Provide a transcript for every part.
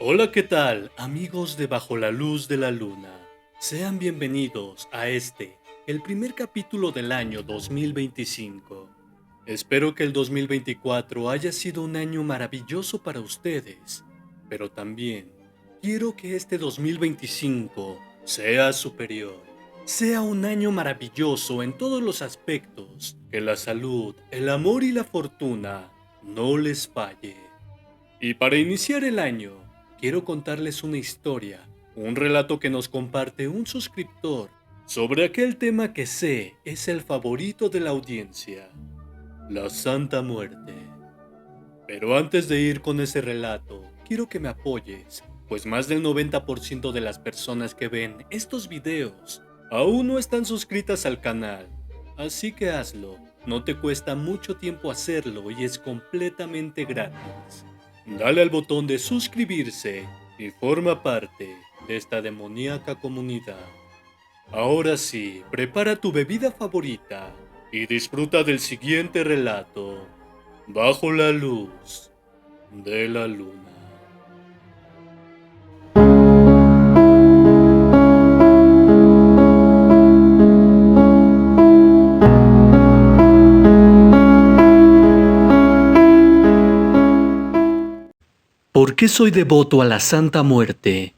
Hola, ¿qué tal, amigos de Bajo la Luz de la Luna? Sean bienvenidos a el primer capítulo del año 2025. Espero que el 2024 haya sido un año maravilloso para ustedes, pero también quiero que este 2025 sea superior. Sea un año maravilloso en todos los aspectos, que la salud, el amor y la fortuna no les falle. Y para iniciar el año, quiero contarles una historia, un relato que nos comparte un suscriptor sobre aquel tema que sé es el favorito de la audiencia, la Santa Muerte. Pero antes de ir con ese relato, quiero que me apoyes, pues más del 90% de las personas que ven estos videos aún no están suscritas al canal, así que hazlo, no te cuesta mucho tiempo hacerlo y es completamente gratis. Dale al botón de suscribirse y forma parte de esta demoníaca comunidad. Ahora sí, prepara tu bebida favorita y disfruta del siguiente relato, Bajo la Luz de la Luna. ¿Por qué soy devoto a la Santa Muerte?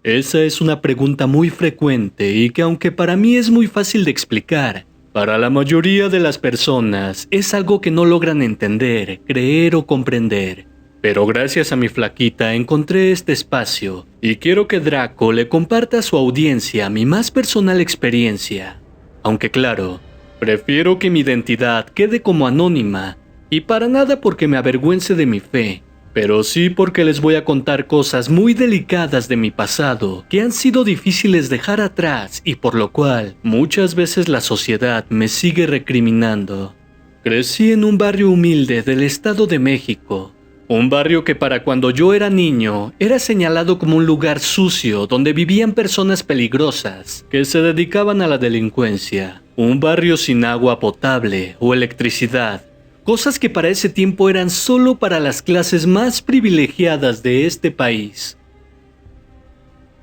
Esa es una pregunta muy frecuente y que aunque para mí es muy fácil de explicar, para la mayoría de las personas es algo que no logran entender, creer o comprender. Pero gracias a mi flaquita encontré este espacio y quiero que Draco le comparta a su audiencia mi más personal experiencia. Aunque claro, prefiero que mi identidad quede como anónima y para nada porque me avergüence de mi fe, pero sí porque les voy a contar cosas muy delicadas de mi pasado que han sido difíciles dejar atrás y por lo cual muchas veces la sociedad me sigue recriminando. Crecí en un barrio humilde del Estado de México, un barrio que para cuando yo era niño era señalado como un lugar sucio donde vivían personas peligrosas que se dedicaban a la delincuencia, un barrio sin agua potable o electricidad, cosas que para ese tiempo eran solo para las clases más privilegiadas de este país.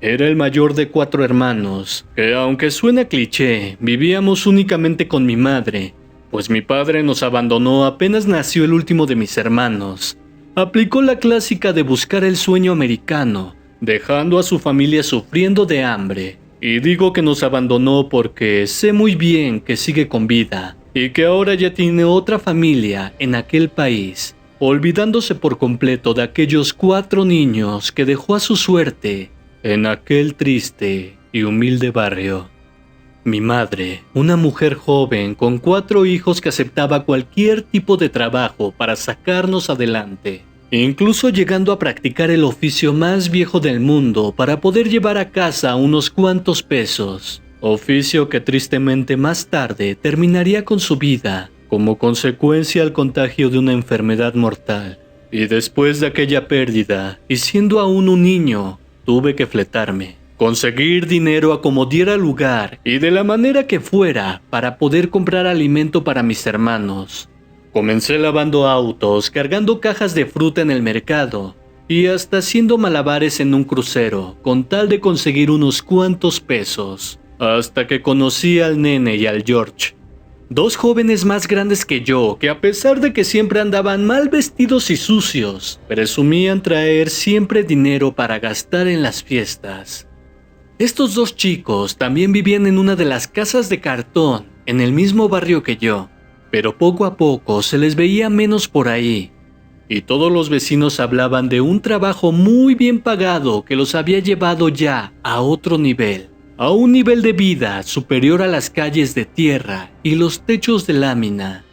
Era el mayor de 4 hermanos, que aunque suena cliché, vivíamos únicamente con mi madre, pues mi padre nos abandonó apenas nació el último de mis hermanos. Aplicó la clásica de buscar el sueño americano, dejando a su familia sufriendo de hambre. Y digo que nos abandonó porque sé muy bien que sigue con vida y que ahora ya tiene otra familia en aquel país, olvidándose por completo de aquellos 4 niños que dejó a su suerte en aquel triste y humilde barrio. Mi madre, una mujer joven con 4 hijos que aceptaba cualquier tipo de trabajo para sacarnos adelante, incluso llegando a practicar el oficio más viejo del mundo para poder llevar a casa unos cuantos pesos, oficio que tristemente más tarde terminaría con su vida como consecuencia al contagio de una enfermedad mortal. Y después de aquella pérdida, y siendo aún un niño, tuve que fletarme, conseguir dinero a como diera lugar y de la manera que fuera para poder comprar alimento para mis hermanos. Comencé lavando autos, cargando cajas de fruta en el mercado y hasta haciendo malabares en un crucero con tal de conseguir unos cuantos pesos, hasta que conocí al nene y al George. 2 jóvenes más grandes que yo, que a pesar de que siempre andaban mal vestidos y sucios, presumían traer siempre dinero para gastar en las fiestas. Estos 2 chicos también vivían en una de las casas de cartón, en el mismo barrio que yo, pero poco a poco se les veía menos por ahí, y todos los vecinos hablaban de un trabajo muy bien pagado que los había llevado ya a otro nivel. A un nivel de vida superior a las calles de tierra y los techos de lámina.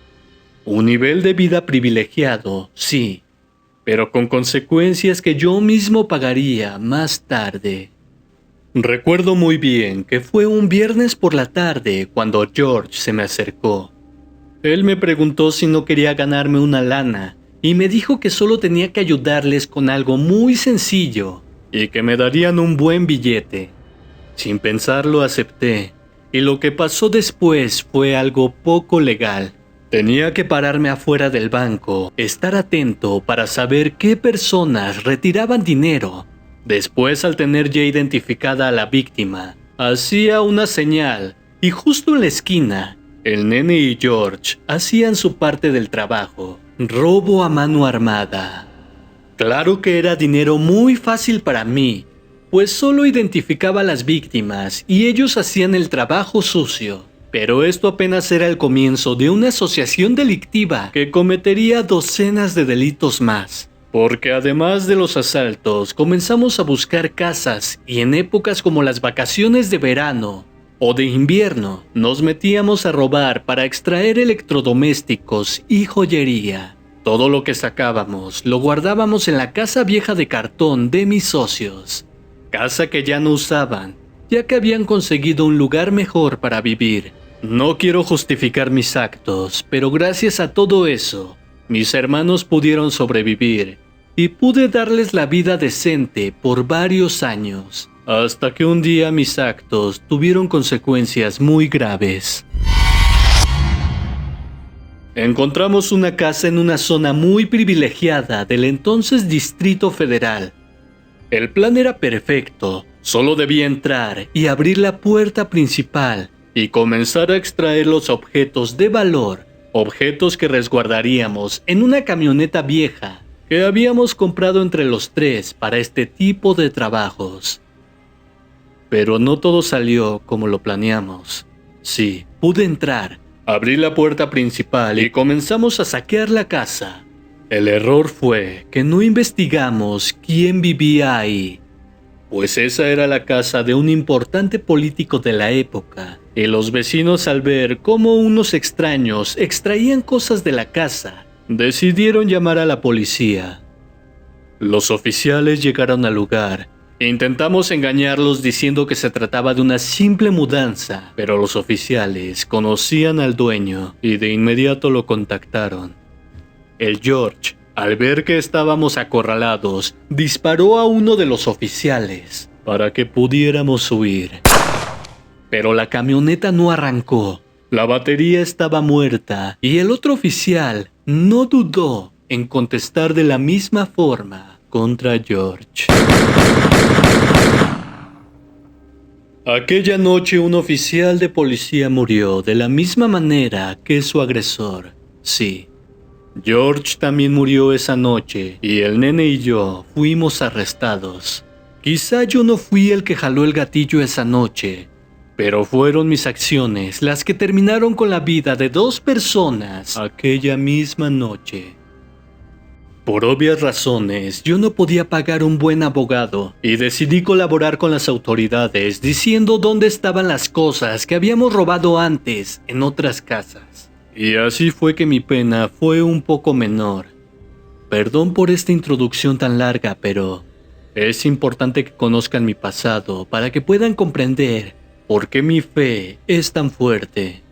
Un nivel de vida privilegiado, sí, pero con consecuencias que yo mismo pagaría más tarde. Recuerdo muy bien que fue un viernes por la tarde cuando George se me acercó. Él me preguntó si no quería ganarme una lana y me dijo que solo tenía que ayudarles con algo muy sencillo y que me darían un buen billete. Sin pensarlo acepté, y lo que pasó después fue algo poco legal. Tenía que pararme afuera del banco, estar atento para saber qué personas retiraban dinero. Después, al tener ya identificada a la víctima, hacía una señal y justo en la esquina, el nene y George hacían su parte del trabajo. Robo a mano armada. Claro que era dinero muy fácil para mí, pues solo identificaba a las víctimas y ellos hacían el trabajo sucio. Pero esto apenas era el comienzo de una asociación delictiva que cometería docenas de delitos más. Porque además de los asaltos, comenzamos a buscar casas y en épocas como las vacaciones de verano o de invierno, nos metíamos a robar para extraer electrodomésticos y joyería. Todo lo que sacábamos lo guardábamos en la casa vieja de cartón de mis socios. Casa que ya no usaban, ya que habían conseguido un lugar mejor para vivir. No quiero justificar mis actos, pero gracias a todo eso, mis hermanos pudieron sobrevivir y pude darles la vida decente por varios años, hasta que un día mis actos tuvieron consecuencias muy graves. Encontramos una casa en una zona muy privilegiada del entonces Distrito Federal. El plan era perfecto, solo debía entrar y abrir la puerta principal y comenzar a extraer los objetos de valor, objetos que resguardaríamos en una camioneta vieja que habíamos comprado entre los tres para este tipo de trabajos. Pero no todo salió como lo planeamos. Sí, pude entrar, abrí la puerta principal y comenzamos a saquear la casa. El error fue que no investigamos quién vivía ahí, pues esa era la casa de un importante político de la época, y los vecinos, al ver cómo unos extraños extraían cosas de la casa, decidieron llamar a la policía. Los oficiales llegaron al lugar. Intentamos engañarlos diciendo que se trataba de una simple mudanza, pero los oficiales conocían al dueño y de inmediato lo contactaron. El George, al ver que estábamos acorralados, disparó a uno de los oficiales para que pudiéramos huir. Pero la camioneta no arrancó, la batería estaba muerta y el otro oficial no dudó en contestar de la misma forma contra George. Aquella noche un oficial de policía murió de la misma manera que su agresor. Sí, George también murió esa noche y el nene y yo fuimos arrestados. Quizá yo no fui el que jaló el gatillo esa noche, pero fueron mis acciones las que terminaron con la vida de dos personas aquella misma noche. Por obvias razones, yo no podía pagar un buen abogado y decidí colaborar con las autoridades diciendo dónde estaban las cosas que habíamos robado antes en otras casas. Y así fue que mi pena fue un poco menor. Perdón por esta introducción tan larga, pero es importante que conozcan mi pasado para que puedan comprender por qué mi fe es tan fuerte.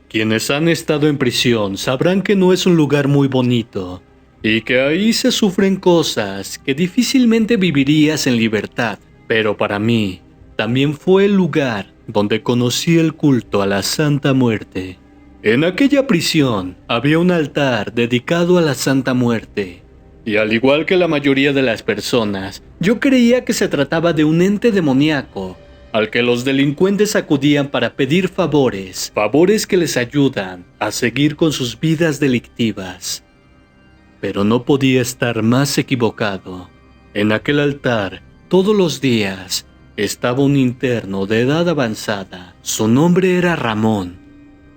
Quienes han estado en prisión sabrán que no es un lugar muy bonito y que ahí se sufren cosas que difícilmente vivirías en libertad. Pero para mí, también fue el lugar donde conocí el culto a la Santa Muerte. En aquella prisión había un altar dedicado a la Santa Muerte, y al igual que la mayoría de las personas, yo creía que se trataba de un ente demoníaco, al que los delincuentes acudían para pedir favores que les ayudan a seguir con sus vidas delictivas. Pero no podía estar más equivocado. En aquel altar, todos los días, estaba un interno de edad avanzada. Su nombre era Ramón.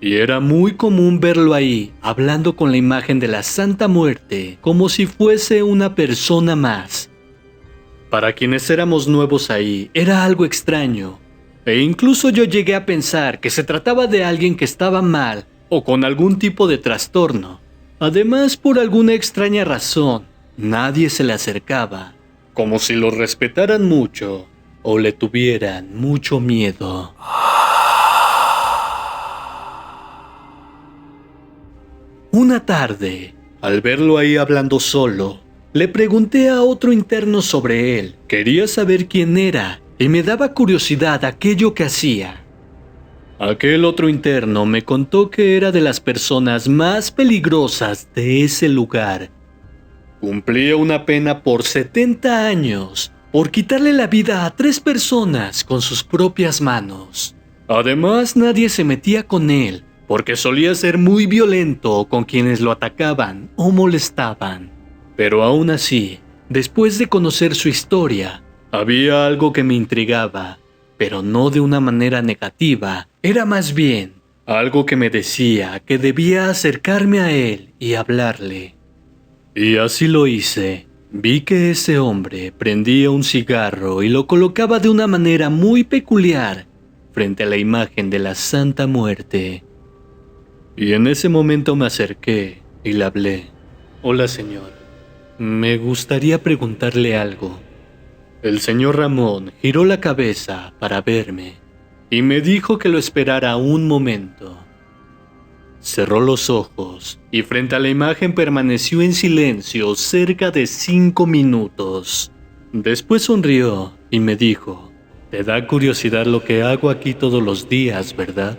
Y era muy común verlo ahí, hablando con la imagen de la Santa Muerte, como si fuese una persona más. Para quienes éramos nuevos ahí, era algo extraño. E incluso yo llegué a pensar que se trataba de alguien que estaba mal o con algún tipo de trastorno. Además, por alguna extraña razón, nadie se le acercaba, como si lo respetaran mucho o le tuvieran mucho miedo. Una tarde, al verlo ahí hablando solo, le pregunté a otro interno sobre él. Quería saber quién era y me daba curiosidad aquello que hacía. Aquel otro interno me contó que era de las personas más peligrosas de ese lugar. Cumplía una pena por 70 años por quitarle la vida a 3 personas con sus propias manos. Además, nadie se metía con él porque solía ser muy violento con quienes lo atacaban o molestaban. Pero aún así, después de conocer su historia, había algo que me intrigaba, pero no de una manera negativa, era más bien algo que me decía que debía acercarme a él y hablarle. Y así lo hice. Vi que ese hombre prendía un cigarro y lo colocaba de una manera muy peculiar frente a la imagen de la Santa Muerte. Y en ese momento me acerqué y le hablé. Hola, señor. Me gustaría preguntarle algo. El señor Ramón giró la cabeza para verme y me dijo que lo esperara un momento. Cerró los ojos y frente a la imagen permaneció en silencio cerca de 5 minutos. Después sonrió y me dijo, «Te da curiosidad lo que hago aquí todos los días, ¿verdad?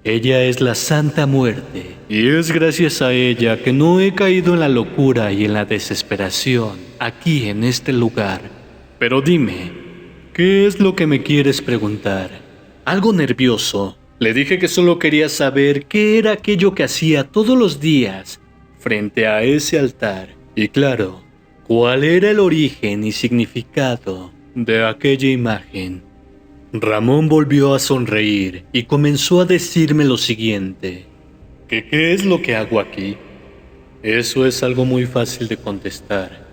Ella es la Santa Muerte, y es gracias a ella que no he caído en la locura y en la desesperación aquí en este lugar. Pero dime, ¿qué es lo que me quieres preguntar?» Algo nervioso, le dije que solo quería saber qué era aquello que hacía todos los días frente a ese altar. Y claro, cuál era el origen y significado de aquella imagen. Ramón volvió a sonreír y comenzó a decirme lo siguiente. ¿Qué es lo que hago aquí? Eso es algo muy fácil de contestar.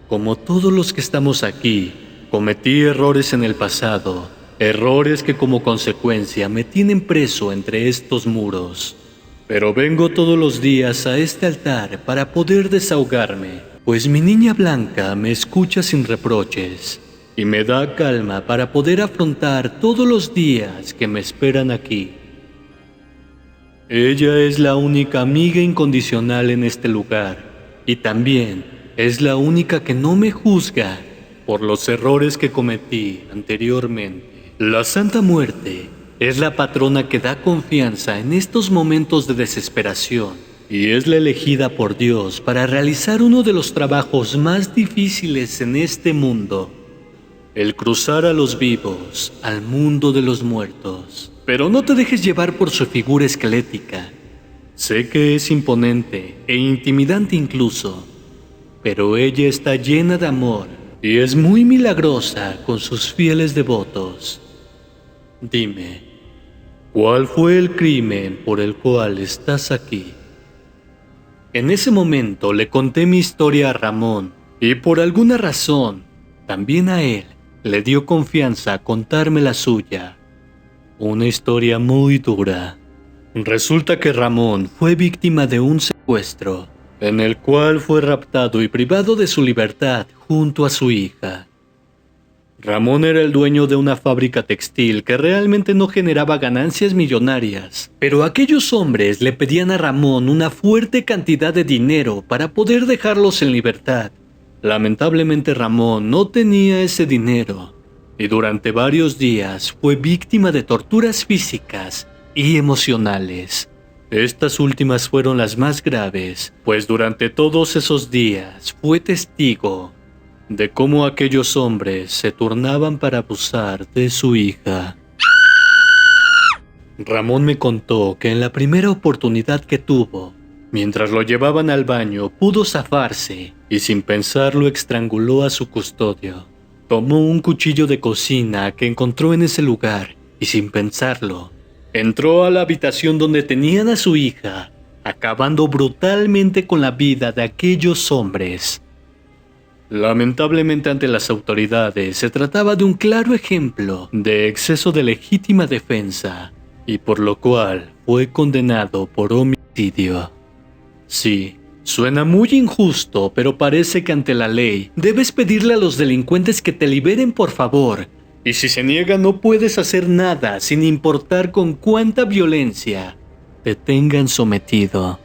Como todos los que estamos aquí, cometí errores en el pasado, errores que como consecuencia me tienen preso entre estos muros. Pero vengo todos los días a este altar para poder desahogarme, pues mi niña Blanca me escucha sin reproches y me da calma para poder afrontar todos los días que me esperan aquí. Ella es la única amiga incondicional en este lugar y también es la única que no me juzga por los errores que cometí anteriormente. La Santa Muerte es la patrona que da confianza en estos momentos de desesperación y es la elegida por Dios para realizar uno de los trabajos más difíciles en este mundo. El cruzar a los vivos al mundo de los muertos. Pero no te dejes llevar por su figura esquelética. Sé que es imponente e intimidante incluso, pero ella está llena de amor y es muy milagrosa con sus fieles devotos. Dime, ¿cuál fue el crimen por el cual estás aquí? En ese momento le conté mi historia a Ramón y por alguna razón, también a él le dio confianza a contarme la suya. Una historia muy dura. Resulta que Ramón fue víctima de un secuestro, en el cual fue raptado y privado de su libertad junto a su hija. Ramón era el dueño de una fábrica textil que realmente no generaba ganancias millonarias, pero aquellos hombres le pedían a Ramón una fuerte cantidad de dinero para poder dejarlos en libertad. Lamentablemente Ramón no tenía ese dinero y durante varios días fue víctima de torturas físicas y emocionales. Estas últimas fueron las más graves, pues durante todos esos días fue testigo de cómo aquellos hombres se turnaban para abusar de su hija. Ramón me contó que en la primera oportunidad que tuvo, mientras lo llevaban al baño, pudo zafarse y sin pensarlo estranguló a su custodio. Tomó un cuchillo de cocina que encontró en ese lugar y sin pensarlo, entró a la habitación donde tenían a su hija, acabando brutalmente con la vida de aquellos hombres. Lamentablemente ante las autoridades se trataba de un claro ejemplo de exceso de legítima defensa y por lo cual fue condenado por homicidio. Sí, suena muy injusto, pero parece que ante la ley debes pedirle a los delincuentes que te liberen por favor, y si se niega no puedes hacer nada sin importar con cuánta violencia te tengan sometido.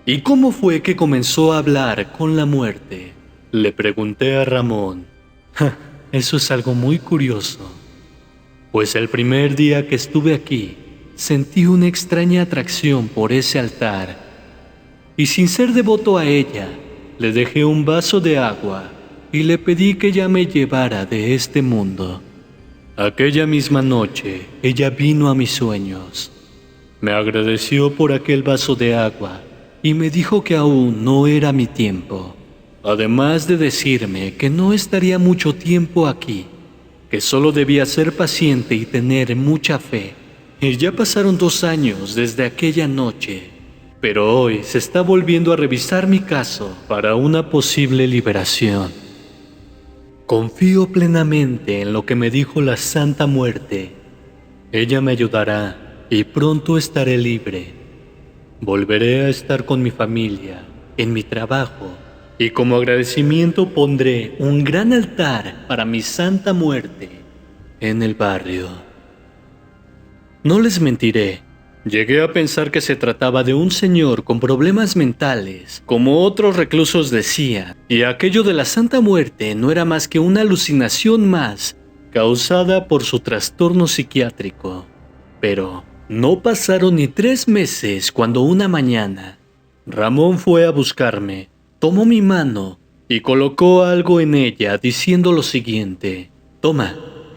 ¿Y cómo fue que comenzó a hablar con la muerte? Le pregunté a Ramón. Eso es algo muy curioso. pues el primer día que estuve aquí sentí una extraña atracción por ese altar y sin ser devoto a ella, le dejé un vaso de agua y le pedí que ella me llevara de este mundo. Aquella misma noche, ella vino a mis sueños. Me agradeció por aquel vaso de agua y me dijo que aún no era mi tiempo, además de decirme que no estaría mucho tiempo aquí, que solo debía ser paciente y tener mucha fe. Y ya pasaron 2 años desde aquella noche, pero hoy se está volviendo a revisar mi caso para una posible liberación. Confío plenamente en lo que me dijo la Santa Muerte. Ella me ayudará y pronto estaré libre. Volveré a estar con mi familia, en mi trabajo, y como agradecimiento pondré un gran altar para mi Santa Muerte en el barrio. No les mentiré, llegué a pensar que se trataba de un señor con problemas mentales, como otros reclusos decían, y aquello de la Santa Muerte no era más que una alucinación más, causada por su trastorno psiquiátrico. Pero no pasaron ni 3 meses cuando una mañana, Ramón fue a buscarme, tomó mi mano y colocó algo en ella diciendo lo siguiente: «Toma,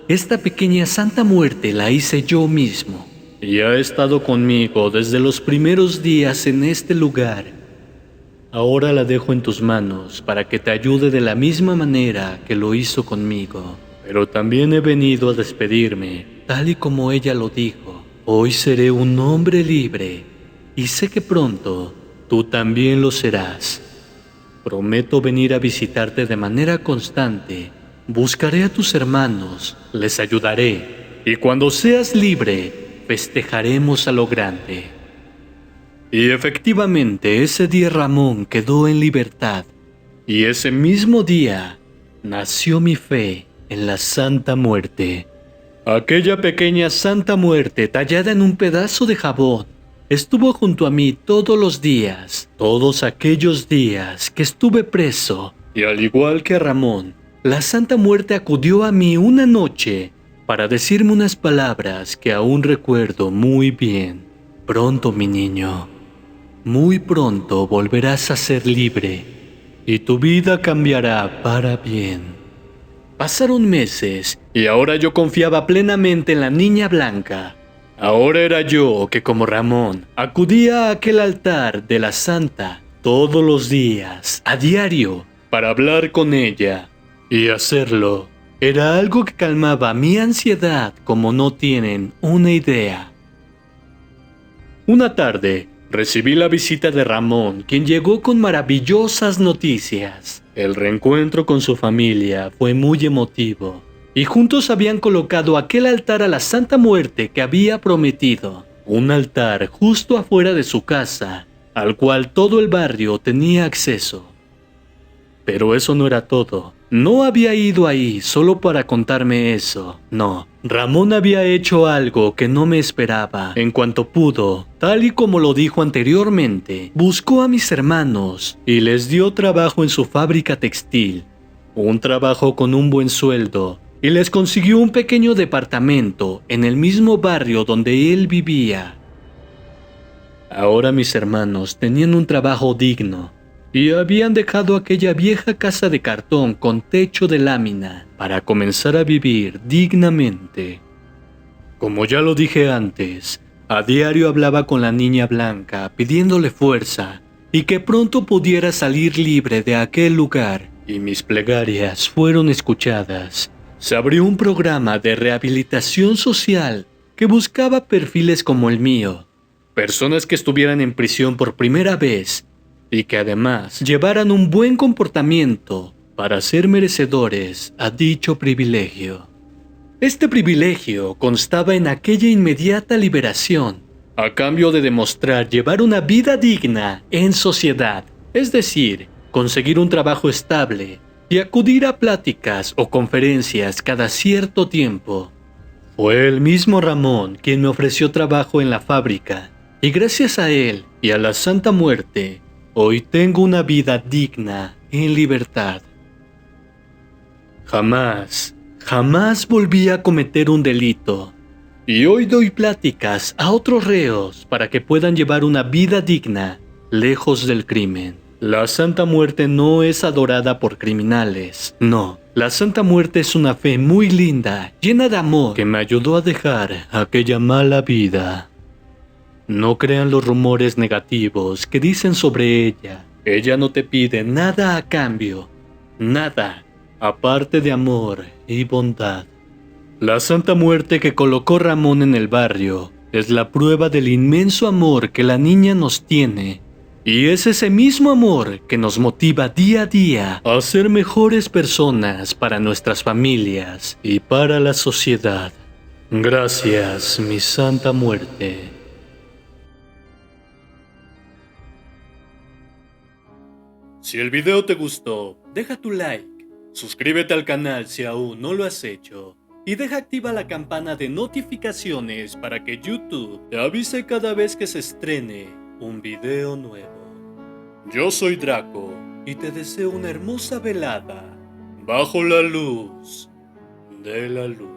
esta pequeña Santa Muerte la hice yo mismo y ha estado conmigo desde los primeros días en este lugar. Ahora la dejo en tus manos para que te ayude de la misma manera que lo hizo conmigo. Pero también he venido a despedirme, tal y como ella lo dijo. Hoy seré un hombre libre y sé que pronto tú también lo serás. Prometo venir a visitarte de manera constante. Buscaré a tus hermanos, les ayudaré, y cuando seas libre, festejaremos a lo grande». Y efectivamente, ese día Ramón quedó en libertad, y ese mismo día nació mi fe en la Santa Muerte. Aquella pequeña Santa Muerte tallada en un pedazo de jabón estuvo junto a mí todos los días, todos aquellos días que estuve preso, y al igual que Ramón, la Santa Muerte acudió a mí una noche para decirme unas palabras que aún recuerdo muy bien. «Pronto, mi niño, muy pronto volverás a ser libre y tu vida cambiará para bien». Pasaron meses y ahora yo confiaba plenamente en la niña blanca. Ahora era yo que, como Ramón, acudía a aquel altar de la Santa todos los días, a diario, para hablar con ella. Y hacerlo era algo que calmaba mi ansiedad como no tienen una idea. Una tarde, recibí la visita de Ramón, quien llegó con maravillosas noticias. El reencuentro con su familia fue muy emotivo, y juntos habían colocado aquel altar a la Santa Muerte que había prometido. Un altar justo afuera de su casa, al cual todo el barrio tenía acceso. Pero eso no era todo. No había ido ahí solo para contarme eso. No, Ramón había hecho algo que no me esperaba. En cuanto pudo, tal y como lo dijo anteriormente, buscó a mis hermanos y les dio trabajo en su fábrica textil. Un trabajo con un buen sueldo, y les consiguió un pequeño departamento en el mismo barrio donde él vivía. Ahora mis hermanos tenían un trabajo digno y habían dejado aquella vieja casa de cartón con techo de lámina para comenzar a vivir dignamente. Como ya lo dije antes, a diario hablaba con la niña blanca pidiéndole fuerza y que pronto pudiera salir libre de aquel lugar, y mis plegarias fueron escuchadas. Se abrió un programa de rehabilitación social que buscaba perfiles como el mío, personas que estuvieran en prisión por primera vez y que además llevaran un buen comportamiento para ser merecedores a dicho privilegio. Este privilegio constaba en aquella inmediata liberación, a cambio de demostrar llevar una vida digna en sociedad, es decir, conseguir un trabajo estable y acudir a pláticas o conferencias cada cierto tiempo. Fue el mismo Ramón quien me ofreció trabajo en la fábrica, y gracias a él y a la Santa Muerte, hoy tengo una vida digna en libertad. Jamás Jamás volví a cometer un delito. Y hoy doy pláticas a otros reos para que puedan llevar una vida digna, lejos del crimen. La Santa Muerte no es adorada por criminales, no. La Santa Muerte es una fe muy linda, llena de amor, que me ayudó a dejar aquella mala vida. No crean los rumores negativos que dicen sobre ella. Ella no te pide nada a cambio, nada, aparte de amor y bondad. La Santa Muerte que colocó Ramón en el barrio es la prueba del inmenso amor que la niña nos tiene. Y es ese mismo amor que nos motiva día a día a ser mejores personas para nuestras familias y para la sociedad. Gracias, mi Santa Muerte. Si el video te gustó, deja tu like, suscríbete al canal si aún no lo has hecho y deja activa la campana de notificaciones para que YouTube te avise cada vez que se estrene un video nuevo. Yo soy Draco y te deseo una hermosa velada bajo la luz de la luna.